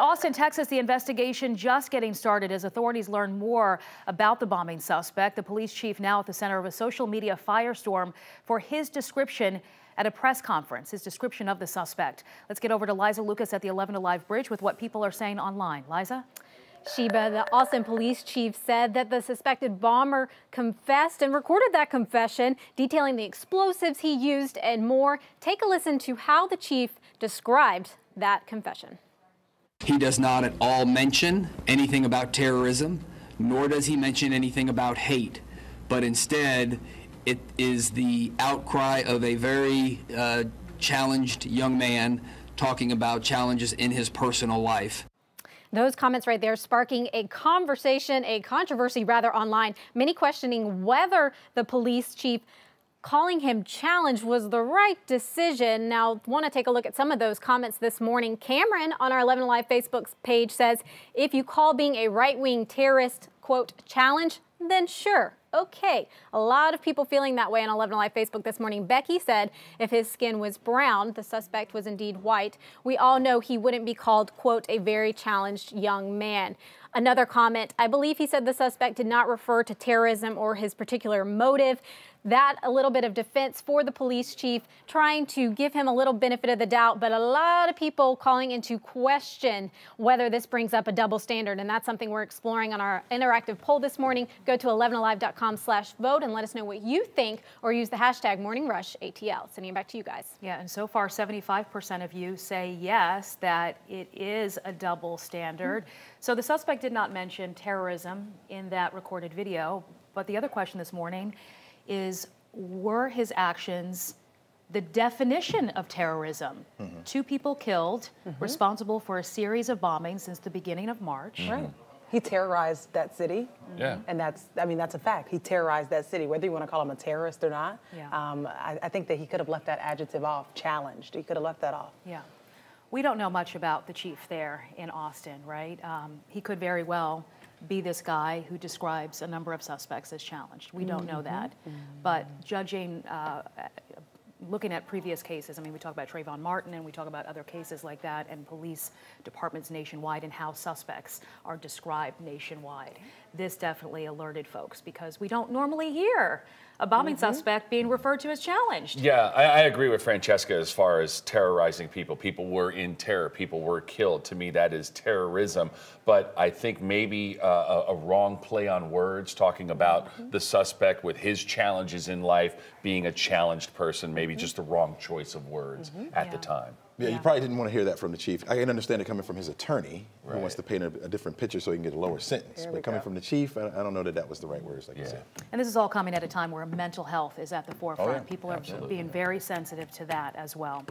Austin, Texas, the investigation just getting started as authorities learn more about the bombing suspect. The police chief now at the center of a social media firestorm for his description at a press conference, his description of the suspect. Let's get over to Liza Lucas at the 11 Alive Bridge with what people are saying online. Liza? Sheba, the Austin police chief said that the suspected bomber confessed and recorded that confession, detailing the explosives he used and more. Take a listen to how the chief described that confession. He does not at all mention anything about terrorism, nor does he mention anything about hate, but instead it is the outcry of a very challenged young man talking about challenges in his personal life. Those comments right there sparking a conversation, a controversy rather online, many questioning whether the police chief calling him challenged was the right decision. Now, want to take a look at some of those comments this morning. Cameron on our 11 Alive Facebook page says, if you call being a right-wing terrorist, quote, challenge, then sure. Okay, a lot of people feeling that way on 11 Alive Facebook this morning. Becky said if his skin was brown, the suspect was indeed white. We all know he wouldn't be called, quote, a very challenged young man. Another comment, I believe he said the suspect did not refer to terrorism or his particular motive. That a little bit of defense for the police chief, trying to give him a little benefit of the doubt, but a lot of people calling into question whether this brings up a double standard, and that's something we're exploring on our interactive poll this morning. Go to 11alive.com/vote and let us know what you think, or use the hashtag MorningRushATL. Sending it back to you guys. Yeah, and so far 75% of you say yes, that it is a double standard. So the suspect did not mention terrorism in that recorded video, but the other question this morning is, were his actions the definition of terrorism? 2 people killed, responsible for a series of bombings since the beginning of March. Right. He terrorized that city. Yeah. And that's a fact. He terrorized that city, whether you want to call him a terrorist or not. Yeah. I think that he could have left that adjective off, challenged. He could have left that off. Yeah. We don't know much about the chief there in Austin, right? He could very well be this guy who describes a number of suspects as challenged. We don't know that. But judging, looking at previous cases, I mean, we talk about Trayvon Martin and we talk about other cases like that, and police departments nationwide and how suspects are described nationwide. This definitely alerted folks, because we don't normally hear a bombing suspect being referred to as challenged. Yeah, I agree with Francesca as far as terrorizing people. People were in terror. People were killed. To me, that is terrorism. But I think maybe a wrong play on words, talking about the suspect with his challenges in life being a challenged person, maybe just the wrong choice of words at the time. Yeah, you probably didn't want to hear that from the chief. I can understand it coming from his attorney, who wants to paint a different picture so he can get a lower sentence. But coming from the chief, I don't know that that was the right words, like you said. And this is all coming at a time where mental health is at the forefront. People are being very sensitive to that as well.